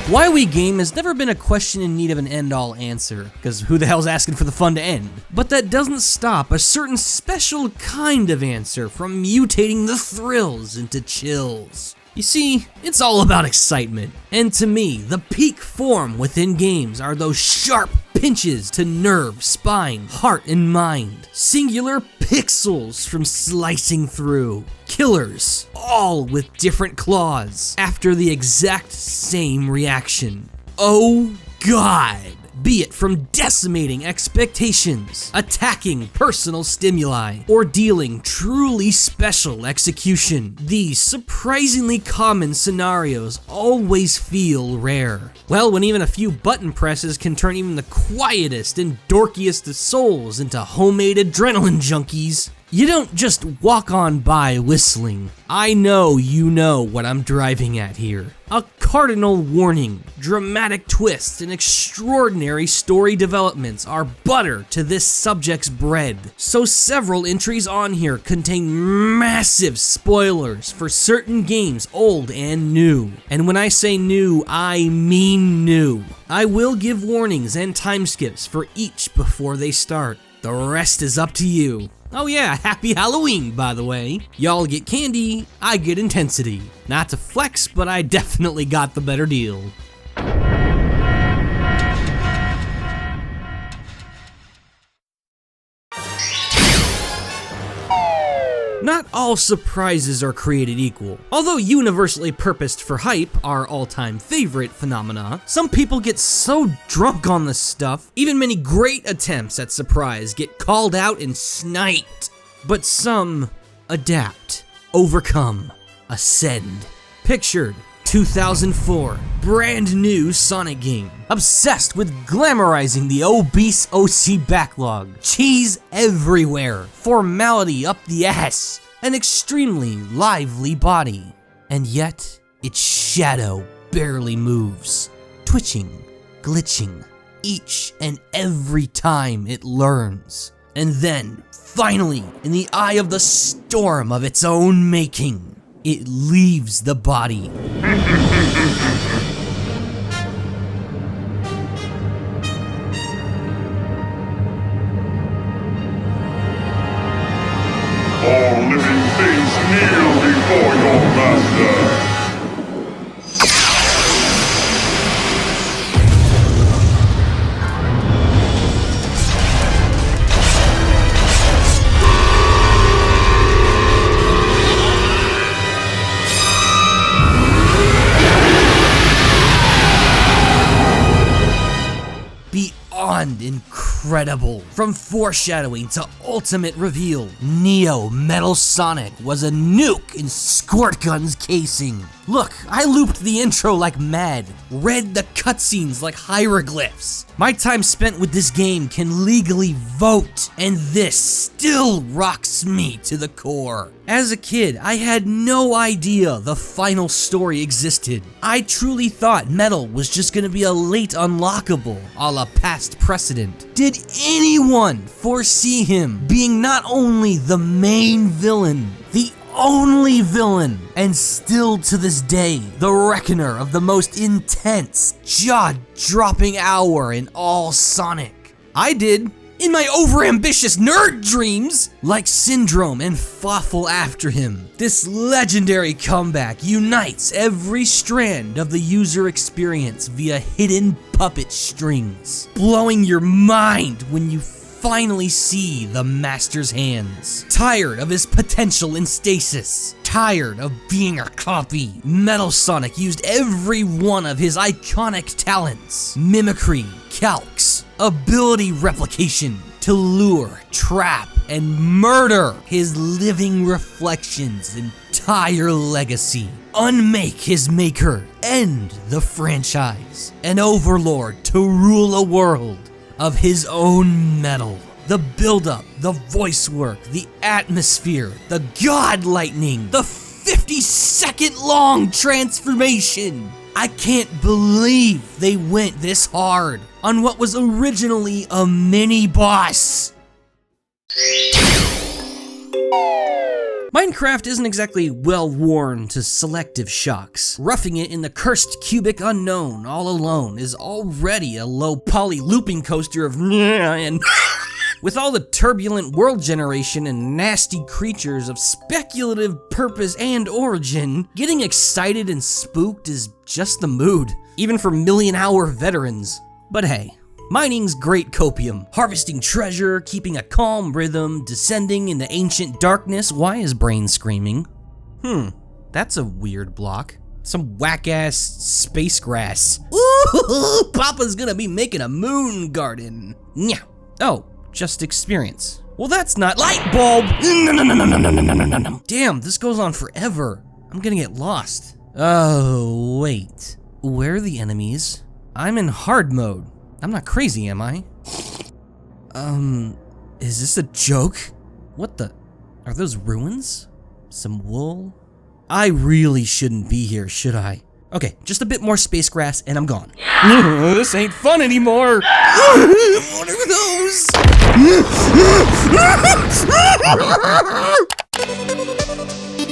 Why we game has never been a question in need of an end-all answer, because who the hell's asking for the fun to end? But that doesn't stop a certain special kind of answer from mutating the thrills into chills. You see, it's all about excitement, and to me, the peak form within games are those sharp pinches to nerve, spine, heart, and mind. Singular pixels from slicing through. Killers, all with different claws, after the exact same reaction. Oh God! Be it from decimating expectations, attacking personal stimuli, or dealing truly special execution, these surprisingly common scenarios always feel rare. Well, when even a few button presses can turn even the quietest and dorkiest of souls into homemade adrenaline junkies, you don't just walk on by whistling. I know you know what I'm driving at here. A cardinal warning, dramatic twists, and extraordinary story developments are butter to this subject's bread. So several entries on here contain massive spoilers for certain games old and new. And when I say new, I mean new. I will give warnings and time skips for each before they start. The rest is up to you. Oh yeah, happy Halloween, by the way. Y'all get candy, I get intensity. Not to flex, but I definitely got the better deal. Not all surprises are created equal. Although universally purposed for hype, our all-time favorite phenomena, some people get so drunk on this stuff, even many great attempts at surprise get called out and sniped. But some adapt, overcome, ascend. Pictured 2004, brand new Sonic game, obsessed with glamorizing the obese OC backlog, cheese everywhere, formality up the ass, an extremely lively body, and yet its shadow barely moves, twitching, glitching, each and every time it learns. And then, finally, in the eye of the storm of its own making, it leaves the body. All living things kneel before your master. Beyond incredible. From foreshadowing to ultimate reveal, Neo Metal Sonic was a nuke in Squirt Gun's casing. Look, I looped the intro like mad, read the cutscenes like hieroglyphs. My time spent with this game can legally vote, and this still rocks me to the core. As a kid, I had no idea the final story existed. I truly thought Metal was just gonna be a late unlockable, a la past precedent. Did anyone foresee him being not only the main villain, the only villain, and still to this day, the reckoner of the most intense, jaw-dropping hour in all Sonic? I did. In my overambitious nerd dreams, like Syndrome and Fawful after him, this legendary comeback unites every strand of the user experience via hidden puppet strings, blowing your mind when you finally see the master's hands. Tired of his potential in stasis, tired of being a copy, Metal Sonic used every one of his iconic talents, mimicry, calcs, ability replication, to lure, trap, and murder his living reflection's entire legacy. Unmake his maker, end the franchise, an overlord to rule a world of his own metal. The build-up, the voice work, the atmosphere, the god lightning, the 50-second long transformation. I can't believe they went this hard on what was originally a mini-boss. Minecraft isn't exactly well worn to selective shocks. Roughing it in the cursed cubic unknown all alone is already a low poly looping coaster of and with all the turbulent world generation and nasty creatures of speculative purpose and origin, getting excited and spooked is just the mood, even for million-hour veterans. But hey, mining's great copium. Harvesting treasure, keeping a calm rhythm, descending into ancient darkness. Why is brain screaming? That's a weird block. Some whack-ass space grass. Ooh, Papa's gonna be making a moon garden. Nya. Oh, just experience. Well, that's not light bulb. No. Damn, this goes on forever. I'm gonna get lost. Oh, wait. Where are the enemies? I'm in hard mode. I'm not crazy, am I? Is this a joke? What the? Are those ruins? Some wool? I really shouldn't be here, should I? Okay, just a bit more space grass and I'm gone. This ain't fun anymore. What are those?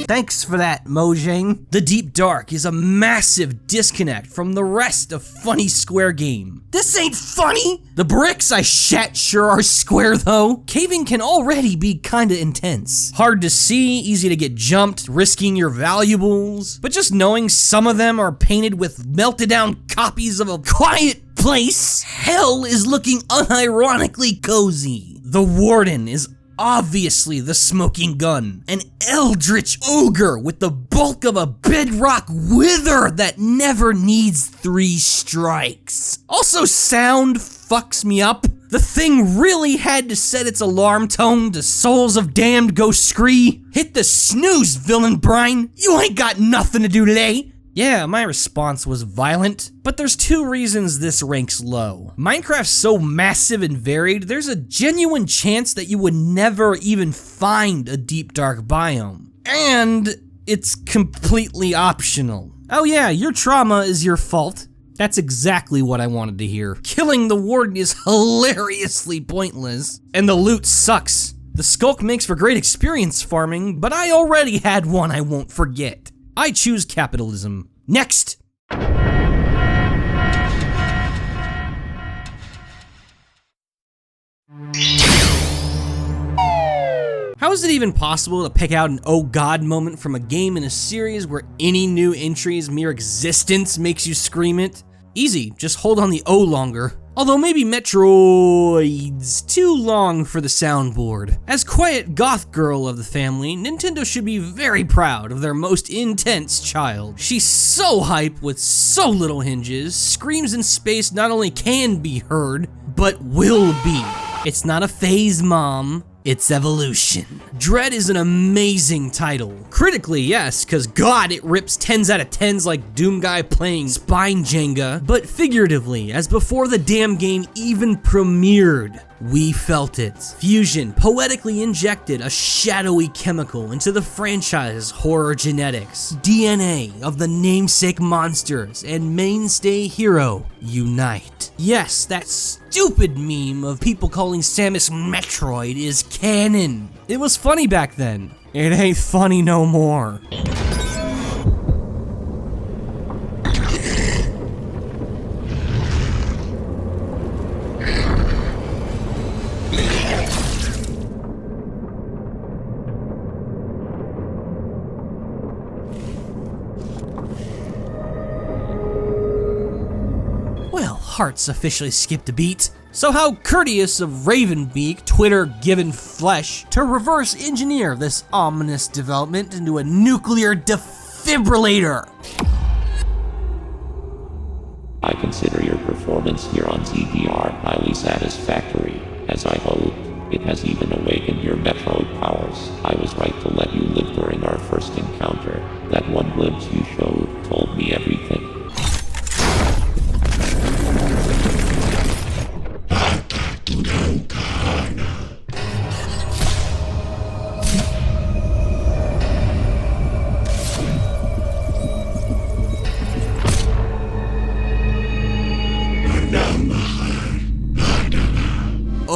Thanks for that, Mojang. The Deep Dark is a massive disconnect from the rest of Funny Square Game. This ain't funny! The bricks I shat sure are square though. Caving can already be kinda intense. Hard to see, easy to get jumped, risking your valuables. But just knowing some of them are painted with melted down copies of A Quiet Place, hell is looking unironically cozy. The Warden is obviously the smoking gun, an eldritch ogre with the bulk of a bedrock wither that never needs 3 strikes. Also, sound fucks me up. The thing really had to set its alarm tone to Souls of Damned Go Scree. Hit the snooze, villain brine. You ain't got nothing to do today. Yeah, my response was violent, but there's 2 reasons this ranks low. Minecraft's so massive and varied, there's a genuine chance that you would never even find a deep dark biome. And it's completely optional. Oh yeah, your trauma is your fault. That's exactly what I wanted to hear. Killing the Warden is hilariously pointless, and the loot sucks. The Skulk makes for great experience farming, but I already had one I won't forget. I choose capitalism. Next! How is it even possible to pick out an oh god moment from a game in a series where any new entry's mere existence makes you scream it? Easy, just hold on the O longer. Although maybe Metroid's too long for the soundboard. As quiet goth girl of the family, Nintendo should be very proud of their most intense child. She's so hype with so little hinges, screams in space not only can be heard, but will be. It's not a phase, Mom. It's evolution. Dread is an amazing title. Critically, yes, cause god, it rips 10s out of 10s like Doom Guy playing Spine Jenga, but figuratively, as before the damn game even premiered, we felt it. Fusion poetically injected a shadowy chemical into the franchise's horror genetics. DNA of the namesake monsters and mainstay hero unite. Yes, that stupid meme of people calling Samus Metroid is canon. It was funny back then. It ain't funny no more. Hearts officially skipped a beat. So how courteous of Ravenbeak, Twitter-given flesh, to reverse engineer this ominous development into a nuclear defibrillator. I consider your performance here on ZDR highly satisfactory, as I hope it has even awakened your Metroid powers. I was right to let you live during our first encounter. That one glimpse you showed told me everything.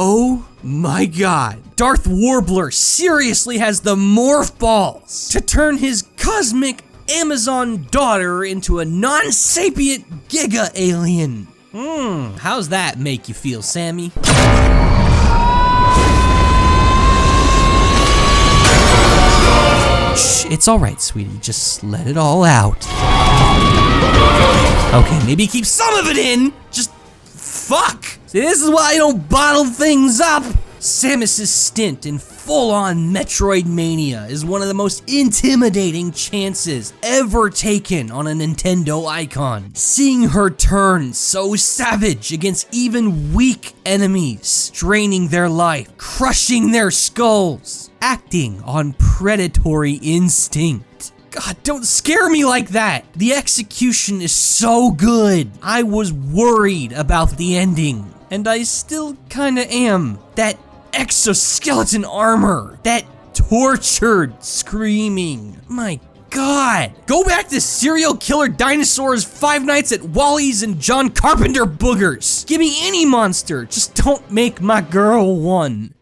Oh my god, Darth Warbler seriously has the morph balls to turn his cosmic Amazon daughter into a non-sapient giga alien. How's that make you feel, Sammy? Shh, it's alright, sweetie. Just let it all out. Okay, maybe keep some of it in. Just fuck. See, this is why I don't bottle things up. Samus's stint in full-on Metroid Mania is one of the most intimidating chances ever taken on a Nintendo icon. Seeing her turn so savage against even weak enemies, draining their life, crushing their skulls, acting on predatory instinct. God, don't scare me like that! The execution is so good. I was worried about the ending, and I still kinda am. That exoskeleton armor, that tortured screaming. My God. Go back to serial killer dinosaurs, Five Nights at Wally's, and John Carpenter boogers. Give me any monster, just don't make my girl one.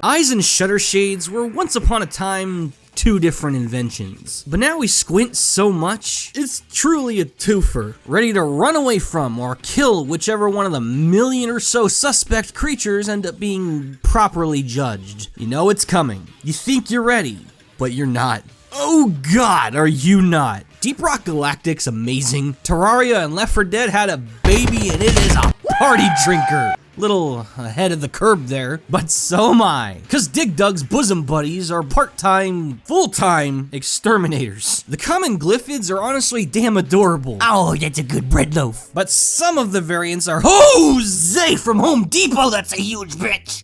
Eyes and shutter shades were once upon a time two different inventions, but now we squint so much, it's truly a twofer, ready to run away from or kill whichever one of the million or so suspect creatures end up being properly judged. You know it's coming. You think you're ready, but you're not. Oh God, are you not? Deep Rock Galactic's amazing. Terraria and Left 4 Dead had a baby and it is a party drinker. Little ahead of the curb there, but so am I. Cause Dig Dug's bosom buddies are part-time, full-time exterminators. The common glyphids are honestly damn adorable. Oh, that's a good bread loaf. But some of the variants are Jose from Home Depot, that's a huge bitch.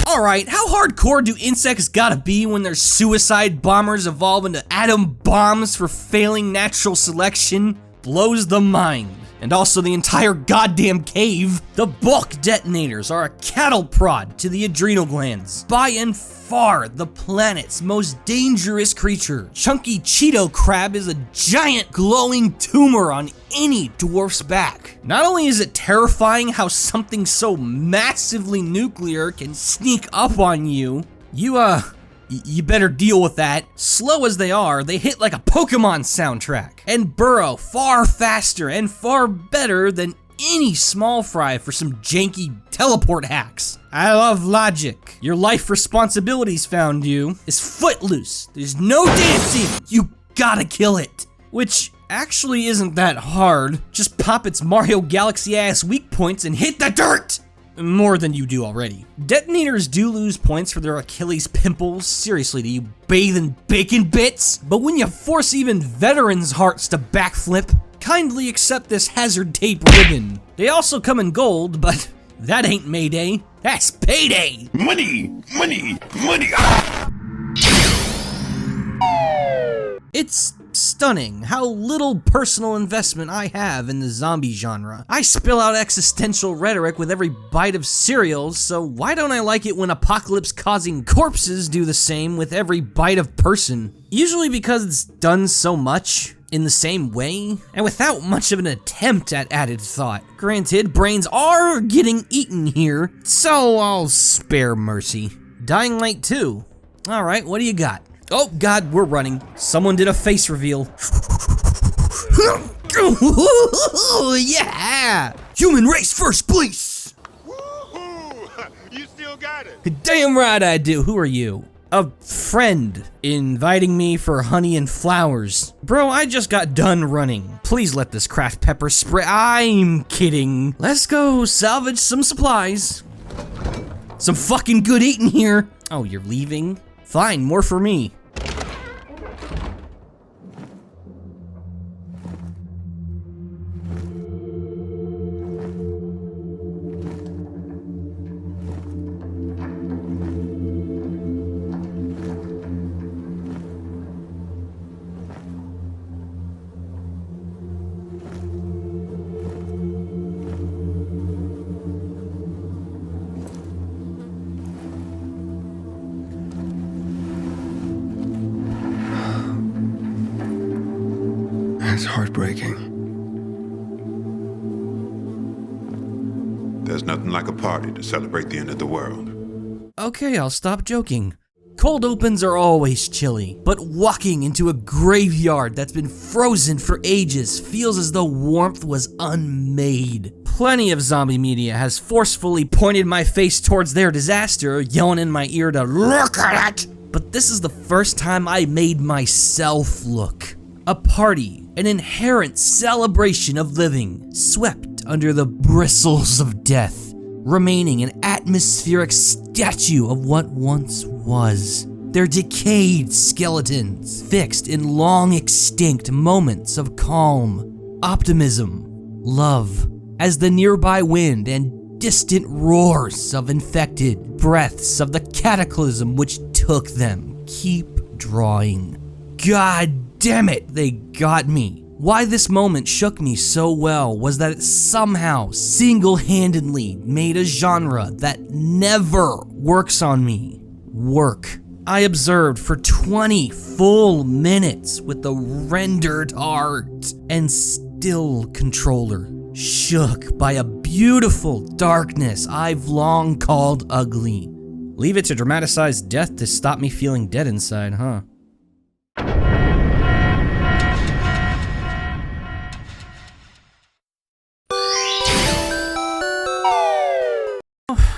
Alright, how hardcore do insects gotta be when their suicide bombers evolve into atom bombs for failing natural selection? Blows the mind. And also the entire goddamn cave. The bulk detonators are a cattle prod to the adrenal glands. By and far the planet's most dangerous creature. Chunky Cheeto Crab is a giant glowing tumor on any dwarf's back. Not only is it terrifying how something so massively nuclear can sneak up on you, you better deal with that. Slow as they are, they hit like a Pokemon soundtrack, and burrow far faster and far better than any small fry for some janky teleport hacks. I love logic. Your life responsibilities found you is footloose. There's no dancing. You gotta kill it. Which actually isn't that hard. Just pop its Mario Galaxy ass weak points and hit the dirt. More than you do already. Detonators do lose points for their Achilles pimples. Seriously, do you bathe in bacon bits? But when you force even veterans' hearts to backflip, kindly accept this hazard tape ribbon. They also come in gold, but that ain't Mayday. That's payday. Money! Money! Money! Ah! It's stunning how little personal investment I have in the zombie genre. I spill out existential rhetoric with every bite of cereal, so why don't I like it when apocalypse-causing corpses do the same with every bite of person? Usually because it's done so much in the same way, and without much of an attempt at added thought. Granted, brains are getting eaten here, so I'll spare mercy. Dying Light 2. Alright, what do you got? Oh God, we're running. Someone did a face reveal. Yeah! Human race first, please! Woohoo! You still got it! Damn right I do. Who are you? A friend inviting me for honey and flowers. Bro, I just got done running. Please let this craft pepper spray. I'm kidding. Let's go salvage some supplies. Some fucking good eating here. Oh, you're leaving? Fine, more for me. That's heartbreaking. nothing like a party to celebrate the end of the world. Okay, I'll stop joking. Cold opens are always chilly, but walking into a graveyard that's been frozen for ages feels as though warmth was unmade. Plenty of zombie media has forcefully pointed my face towards their disaster, yelling in my ear to look at it. But this is the first time I made myself look. A party, an inherent celebration of living, swept under the bristles of death, remaining an atmospheric statue of what once was. Their decayed skeletons, fixed in long extinct moments of calm, optimism, love, as the nearby wind and distant roars of infected breaths of the cataclysm which took them keep drawing. God damn it, they got me. Why this moment shook me so well was that it somehow single-handedly made a genre that never works on me work. I observed for 20 full minutes with the rendered art and still controller, shook by a beautiful darkness I've long called ugly. Leave it to dramatize death to stop me feeling dead inside, huh?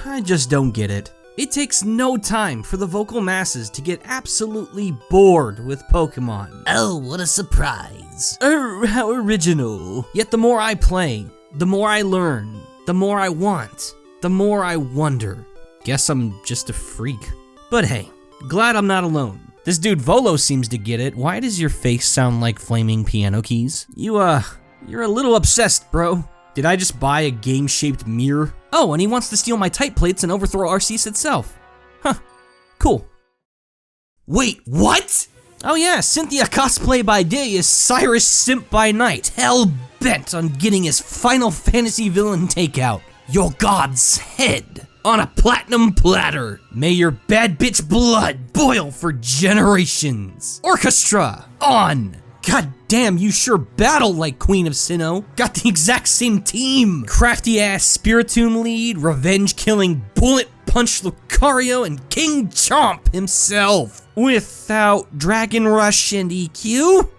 I just don't get it. It takes no time for the vocal masses to get absolutely bored with Pokemon. Oh, what a surprise. How original. Yet the more I play, the more I learn, the more I want, the more I wonder. Guess I'm just a freak. But hey, glad I'm not alone. This dude Volo seems to get it. Why does your face sound like flaming piano keys? You're a little obsessed, bro. Did I just buy a game-shaped mirror? Oh, and he wants to steal my type plates and overthrow Arceus itself. Huh, cool. Wait, what? Oh yeah, Cynthia cosplay by day is Cyrus simp by night, hell-bent on getting his Final Fantasy villain takeout. Your god's head on a platinum platter. May your bad bitch blood boil for generations. Orchestra, on. God damn, you sure battle like Queen of Sinnoh. Got the exact same team. Crafty ass Spiritomb lead, revenge killing bullet punch Lucario, and King Chomp himself. Without Dragon Rush and EQ?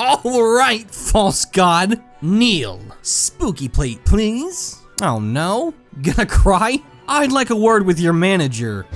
Alright, false god. Kneel. Spooky plate, please. Oh no. Gonna cry? I'd like a word with your manager.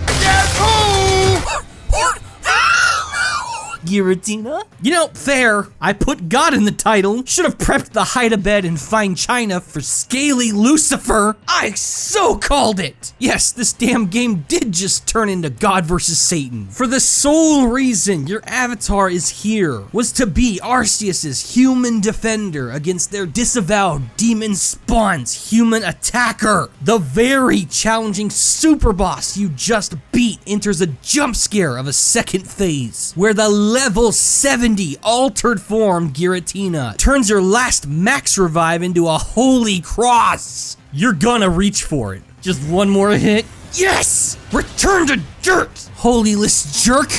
Giratina? You know, fair. I put God in the title. Should have prepped the hide-a-bed and find China for Scaly Lucifer. I so called it. Yes, this damn game did just turn into God versus Satan. For the sole reason your avatar is here was to be Arceus's human defender against their disavowed demon spawn's human attacker. The very challenging super boss you just beat enters a jump scare of a second phase, where the level 70 altered form Giratina turns your last max revive into a holy cross. You're gonna reach for it. Just one more hit. Yes! Return to dirt, holyless jerk!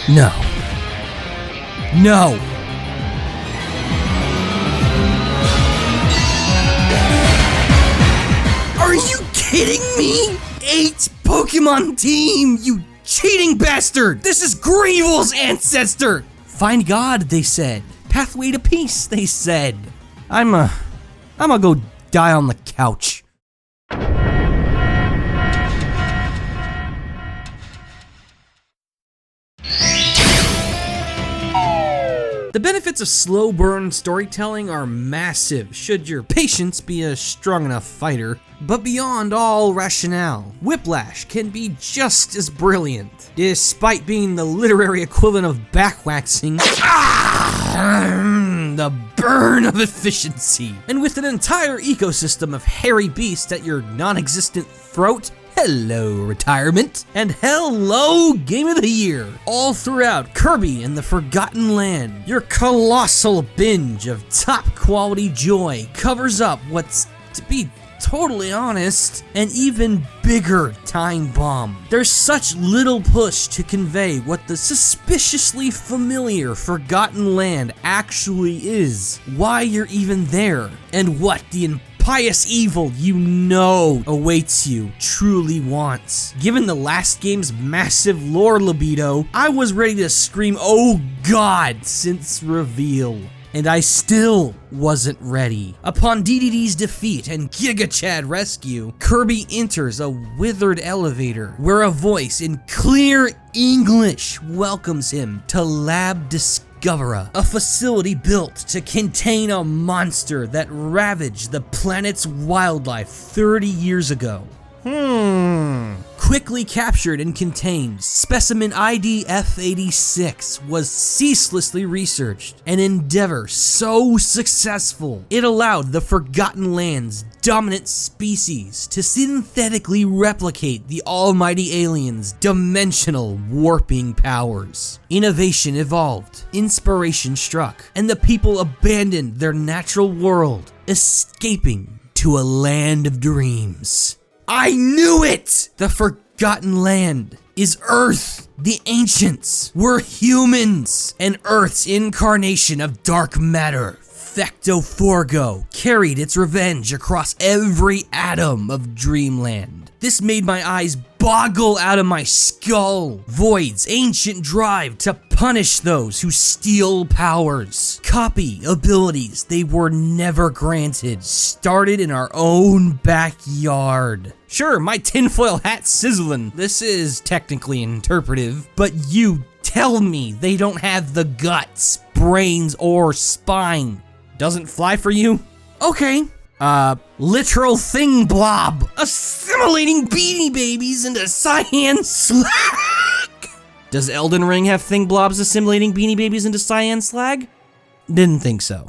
No. No. Are you kidding me? 8 Pokemon team, you cheating bastard! This is Greevil's ancestor! Find God, they said. Pathway to peace, they said. I'ma go die on the couch. The benefits of slow burn storytelling are massive, should your patience be a strong enough fighter. But beyond all rationale, Whiplash can be just as brilliant, despite being the literary equivalent of backwaxing. The burn of efficiency. And with an entire ecosystem of hairy beasts at your non-existent throat, hello retirement, and hello Game of the Year. All throughout Kirby and the Forgotten Land, your colossal binge of top quality joy covers up what's to be totally honest, an even bigger time bomb. There's such little push to convey what the suspiciously familiar Forgotten Land actually is, why you're even there, and what the impious evil you know awaits you truly wants. Given the last game's massive lore libido, I was ready to scream, "Oh God," since reveal. And I still wasn't ready. Upon DDD's defeat and Giga Chad rescue, Kirby enters a withered elevator where a voice in clear English welcomes him to Lab Discovera, a facility built to contain a monster that ravaged the planet's wildlife 30 years ago. Quickly captured and contained, specimen ID F86 was ceaselessly researched, an endeavor so successful it allowed the Forgotten Land's dominant species to synthetically replicate the almighty alien's dimensional warping powers. Innovation evolved, inspiration struck, and the people abandoned their natural world, escaping to a land of dreams. I knew it! The Forgotten Land is Earth. The ancients were humans, and Earth's incarnation of dark matter, Fecto-Forgo, carried its revenge across every atom of Dreamland. This made my eyes boggle out of my skull. Void's ancient drive to punish those who steal powers, copy abilities they were never granted, started in our own backyard. Sure, my tinfoil hat's sizzling. This is technically interpretive, but you tell me they don't have the guts, brains, or spine. Doesn't fly for you? Okay. Literal thing blob, assimilating Beanie Babies into cyan slag. Does Elden Ring have thing blobs assimilating Beanie Babies into cyan slag? Didn't think so.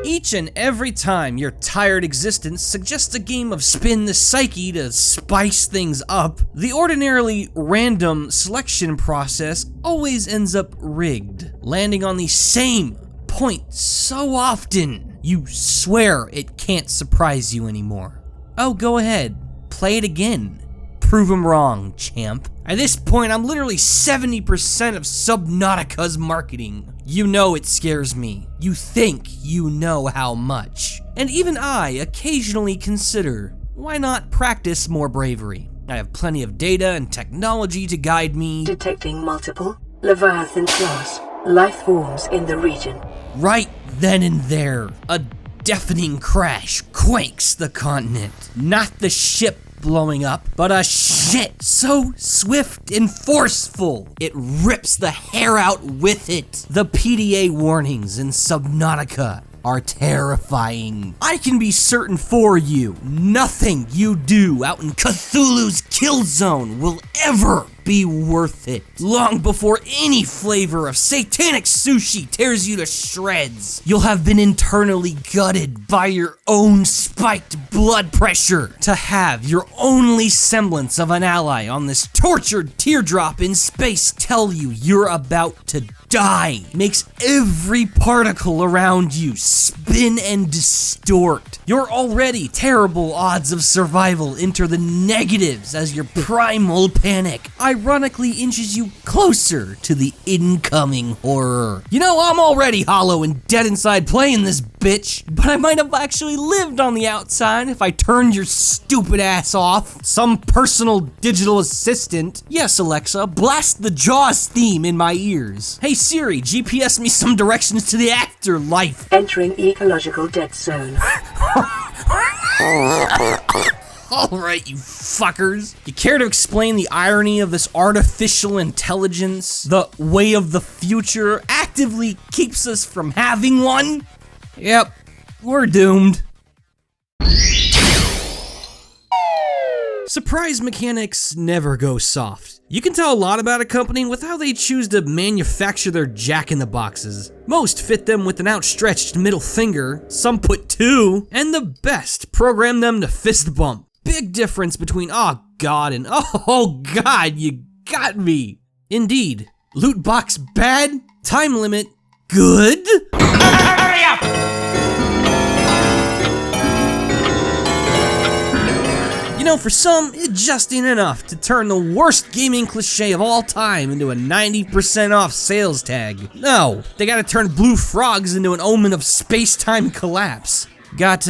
Each and every time your tired existence suggests a game of spin the psyche to spice things up, the ordinarily random selection process always ends up rigged, landing on the same point so often, you swear it can't surprise you anymore. Oh, go ahead, play it again. Prove 'em wrong, champ. At this point, I'm literally 70% of Subnautica's marketing. You know it scares me. You think you know how much. And even I occasionally consider, why not practice more bravery? I have plenty of data and technology to guide me. Detecting multiple Leviathan-class life forms in the region. Right then and there, a deafening crash quakes the continent. Not the ship blowing up, but a shit so swift and forceful, it rips the hair out with it. The PDA warnings in Subnautica are terrifying. I can be certain for you, nothing you do out in Cthulhu's kill zone will ever be worth it. Long before any flavor of satanic sushi tears you to shreds, you'll have been internally gutted by your own spiked blood pressure to have your only semblance of an ally on this tortured teardrop in space tell you you're about to die. Makes every particle around you spin and distort. Your already terrible odds of survival enter the negatives as your primal panic ironically inches you closer to the incoming horror. You know, I'm already hollow and dead inside playing this bitch, but I might have actually lived on the outside if I turned your stupid ass off. Some personal digital assistant. Yes, Alexa, blast the Jaws theme in my ears. Hey Siri, GPS me some directions to the afterlife. Entering ecological dead zone. Alright, you fuckers. You care to explain the irony of this artificial intelligence? The way of the future actively keeps us from having one? Yep, we're doomed. Surprise mechanics never go soft. You can tell a lot about a company with how they choose to manufacture their jack-in-the-boxes. Most fit them with an outstretched middle finger, some put two, and the best program them to fist bump. Big difference between oh god and oh god, you got me. Indeed, loot box bad, time limit good. Hurry up! know, for some, it just ain't enough to turn the worst gaming cliche of all time into a 90% off sales tag. No, they gotta turn blue frogs into an omen of space-time collapse. Got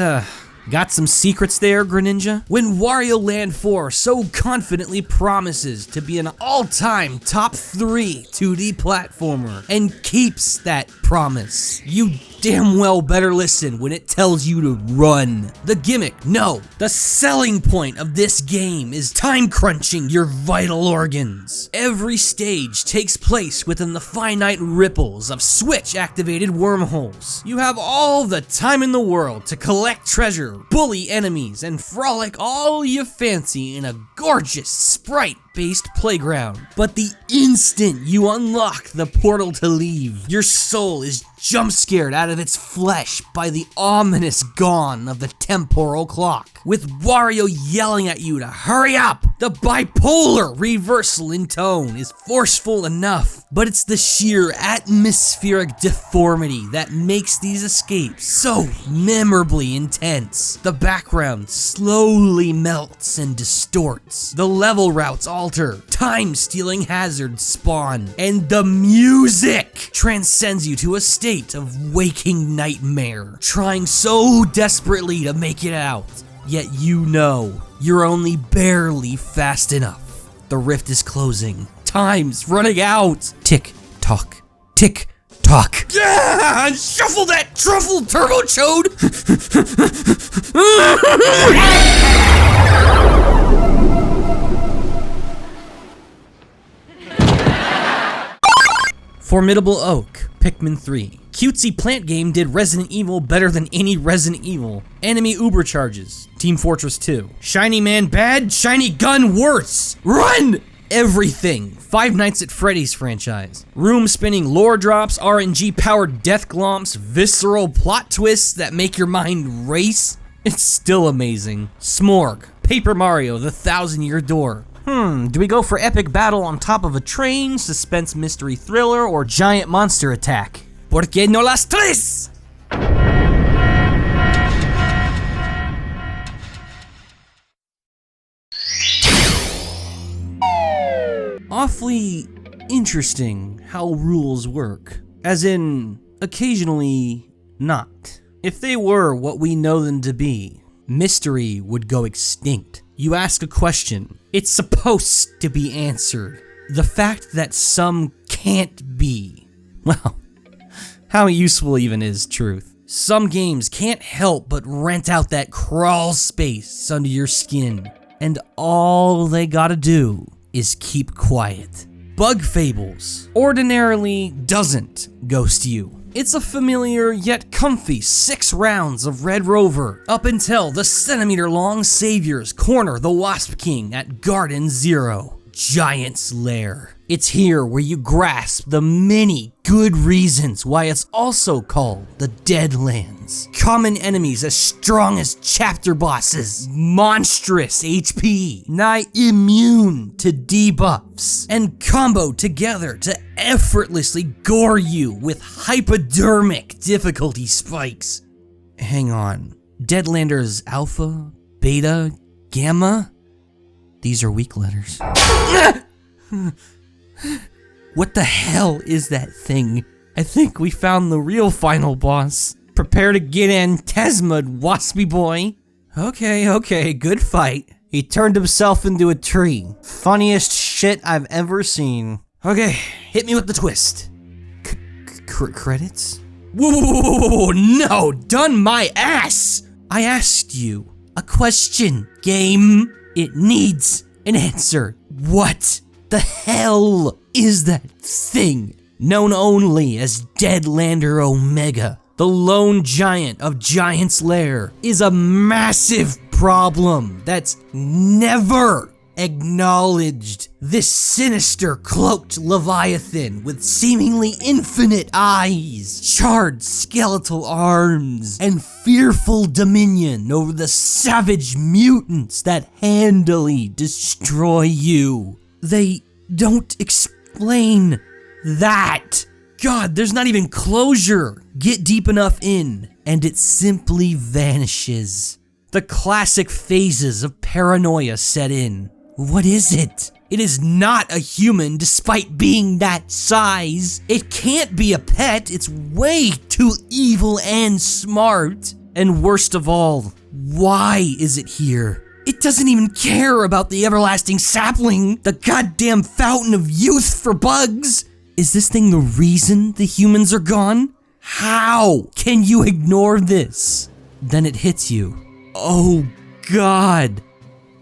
some secrets there, Greninja? When Wario Land 4 so confidently promises to be an all-time top 3 2D platformer and keeps that promise, you damn well better listen when it tells you to run. The gimmick, no, the selling point of this game is time crunching your vital organs. Every stage takes place within the finite ripples of Switch-activated wormholes. You have all the time in the world to collect treasure, bully enemies, and frolic all you fancy in a gorgeous sprite-based playground. But the instant you unlock the portal to leave, your soul is jump scared out of its flesh by the ominous gong of the temporal clock, with Wario yelling at you to hurry up. The bipolar reversal in tone is forceful enough, but it's the sheer atmospheric deformity that makes these escapes so memorably intense. The background slowly melts and distorts, the level routes alter, time-stealing hazards spawn, and the music transcends you to a state of waking nightmare, trying so desperately to make it out, yet you know you're only barely fast enough. The rift is closing. Time's running out. Tick tock. Tick tock. Yeah! Shuffle that truffle, Turbo Chode! Formidable Oak, Pikmin 3. Cutesy plant game did Resident Evil better than any Resident Evil. Enemy Uber charges. Team Fortress 2. Shiny man bad, shiny gun worse. Run! Everything. Five Nights at Freddy's franchise. Room spinning lore drops, RNG powered death glomps, visceral plot twists that make your mind race. It's still amazing. Smorg. Paper Mario, The 1,000-Year Door. Do we go for epic battle on top of a train, suspense mystery thriller, or giant monster attack? ¿Por qué no las tres? Awfully interesting how rules work. As in, occasionally not. If they were what we know them to be, mystery would go extinct. You ask a question, it's supposed to be answered. The fact that some can't be, well, how useful even is truth? Some games can't help but rent out that crawl space under your skin, and all they gotta do is keep quiet. Bug Fables ordinarily doesn't ghost you. It's a familiar yet comfy 6 rounds of Red Rover up until the centimeter-long saviors corner the Wasp King at Garden Zero, Giant's Lair. It's here where you grasp the many good reasons why it's also called the Deadlands. Common enemies as strong as chapter bosses, monstrous HP, nigh immune to debuffs, and combo together to effortlessly gore you with hypodermic difficulty spikes. Hang on, Deadlanders Alpha, Beta, Gamma? These are weak letters. What the hell is that thing? I think we found the real final boss. Prepare to get Antezma'd, waspy boy. Okay, good fight. He turned himself into a tree. Funniest shit I've ever seen. Okay, hit me with the twist. Credits? Whoa, no, done my ass! I asked you a question, game. It needs an answer. What the hell is that thing? Known only as Deadlander Omega, the lone giant of Giant's Lair, is a massive problem that's never acknowledged. This sinister cloaked leviathan with seemingly infinite eyes, charred skeletal arms, and fearful dominion over the savage mutants that handily destroy you. They don't explain that. God, there's not even closure. Get deep enough in, and it simply vanishes. The classic phases of paranoia set in. What is it? It is not a human despite being that size. It can't be a pet. It's way too evil and smart. And worst of all, why is it here? It doesn't even care about the everlasting sapling, the goddamn fountain of youth for bugs. Is this thing the reason the humans are gone? How can you ignore this? Then it hits you. Oh God,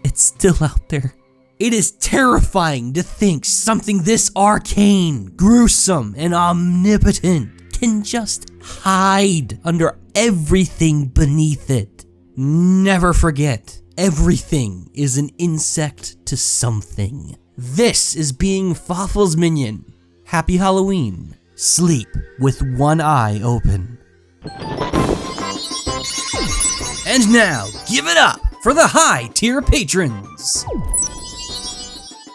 it's still out there. It is terrifying to think something this arcane, gruesome, and omnipotent can just hide under everything beneath it. Never forget, everything is an insect to something. This is being Fawful's Minion. Happy Halloween. Sleep with one eye open. And now, give it up for the high-tier patrons.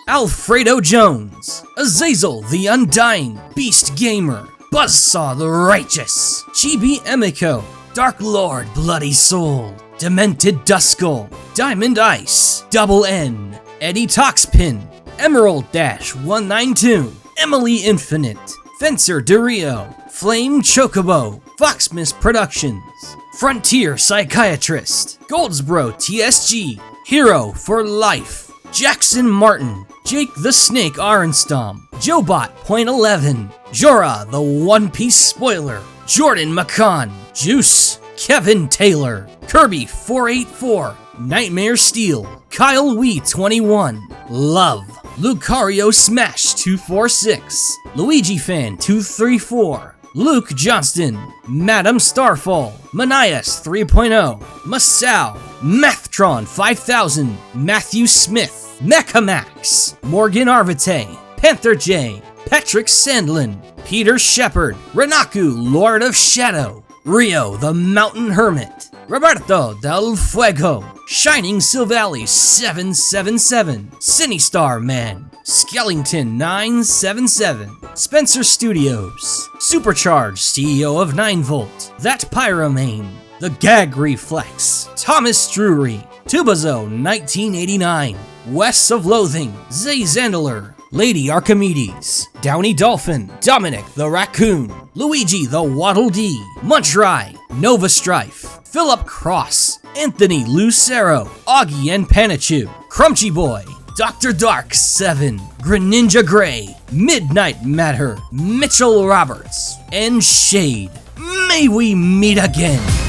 Alfredo Jones, Azazel the Undying, Beast Gamer, Buzzsaw the Righteous, Chibi Emiko, Dark Lord Bloody Soul, Demented Duskull, Diamond Ice, Double N, Eddie Toxpin, Emerald Dash 192, Emily Infinite, Fencer DeRio, Flame Chocobo, Foxmiss Productions, Frontier Psychiatrist, Goldsbro TSG, Hero for Life, Jackson Martin, Jake the Snake Arenstom, Jobot.11, Jorah the One Piece Spoiler, Jordan McCon, Juice, Kevin Taylor, Kirby 484, Nightmare Steel, Kyle Wee 21, Love, Lucario Smash 246, Luigi Fan 234, Luke Johnston, Madam Starfall, Manias 3.0, Masao, Mathtron 5000, Matthew Smith, Mechamax, Morgan Arvite, Panther J, Patrick Sandlin, Peter Shepard, Renaku Lord of Shadow, Rio the Mountain Hermit, Roberto del Fuego, Shining Silvally 777, Sinistar Man, Skellington 977, Spencer Studios, Supercharged CEO of 9V, That Pyromane, The Gag Reflex, Thomas Drury, Tubazo 1989, Wes of Loathing, Zay Zandeler, Lady Archimedes, Downy Dolphin, Dominic the Raccoon, Luigi the Waddle Dee, Munchrai, Nova Strife, Philip Cross, Anthony Lucero, Augie and Panichu, Crunchy Boy, Dr. Dark 7, Greninja Gray, Midnight Matter, Mitchell Roberts, and Shade. May we meet again!